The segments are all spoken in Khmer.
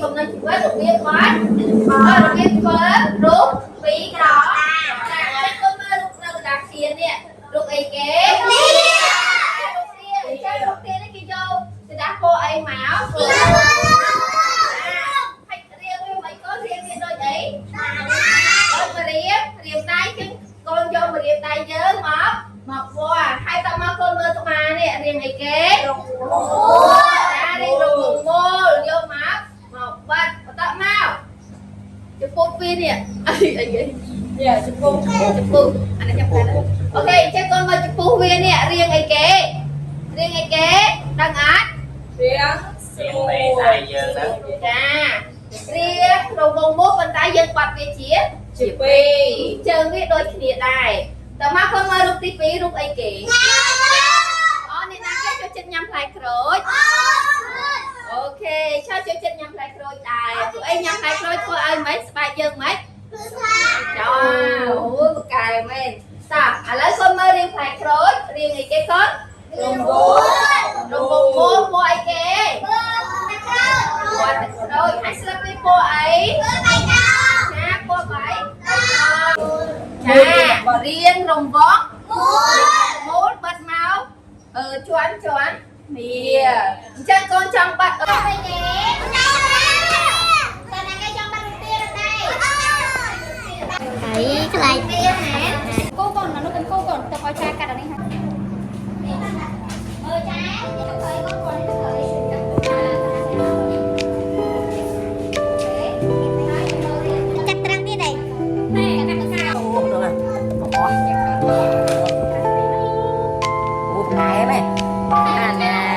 បំណងជីវិតរបៀបគាត់របៀបធ្វើរូបពីរក្រចាតែគុំមើលរូបនៅកណ្ដាលខៀននេះរូបអីគេរូបទានេះគេយកទៅដាក់ពណ៌អីមកហើយរៀបវាមិនក៏រៀបវាដូចអីអូនរៀបដៃចឹងកូនយកមករៀបដៃយើងមកពណ៌ហើយតមកកូនមើលស្មានេះរៀងអីគេរូបមូលចារៀងរូបមូលយកមកបាត់បន្តមកចំពោះពីនេះអីចំពោះអានេះចាំតែអូខេចេះកូនមកចំពោះវានេះរៀងអីគេដឹងអត់រៀងមេដៃយើងហ្នឹងចារៀងរង្វង់មូលប៉ុន្តែយើងបាត់វាជាពីរជើងវាដូចគ្នាដែរតើមកកូនមើលរូបទី2រូបអីគេអូនេះណាគេចូលចិត្តញ៉ាំផ្លែក្រូចអូខេចូលចិត្តញ៉ាំផ្លែក្រូចដែរពួកឯងញ៉ាំផ្លែក្រូចធ្វើឲ្យម៉េចស្បែកយើងម៉េចចាអូបកែមែនតើឥឡូវកូនមើលរៀងផ្លែក្រូចរៀងអីគេកូនរង្វង់មូលពណ៌អីគេពណ៌ទឹកក្រូចហើយស្លឹកនេះពណ៌អីចាពណ៌បាយចារៀងរង្វង់មូលបិទមកជាន់នេះអញ្ចឹងកូនចង់បាត់អីគេហើយខ្លាយទៀតហ៎គូកូននោះเป็นគូកូនទៅឲ្យចាកាត់អានេះហ៎ចាទៅឲ្យកូនកូនទៅឲ្យចាត់ត្រង់ទៀតឯងណែកាត់កាអូដល់ហើយអូកែមែនអាណា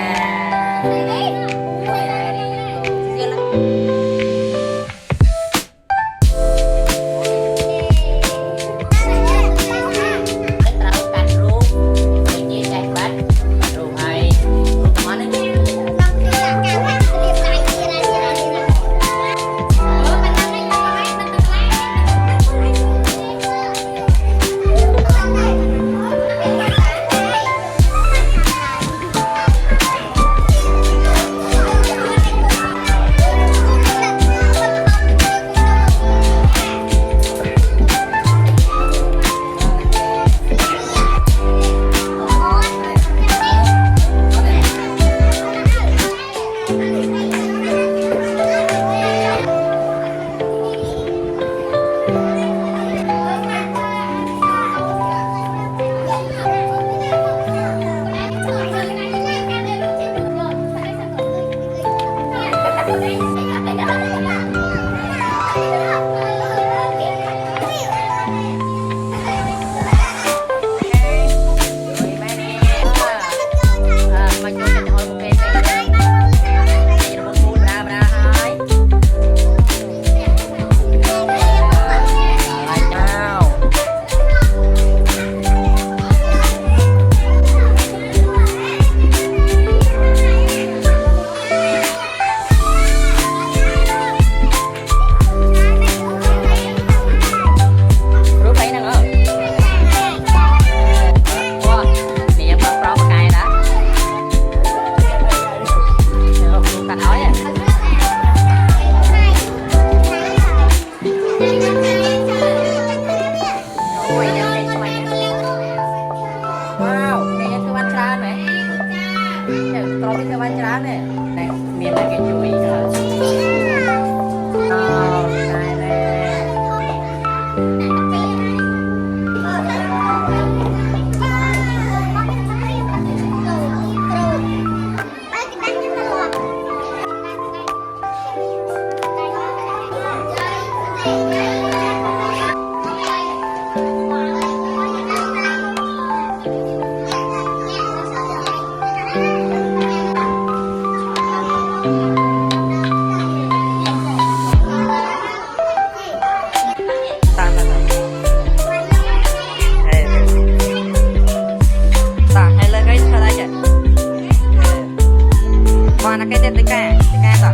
Còn là cái tên tính cả tỏ.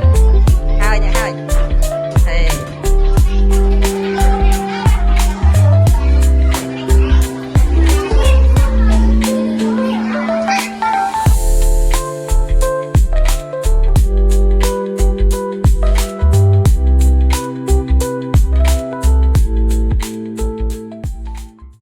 Hai nhỉ hai.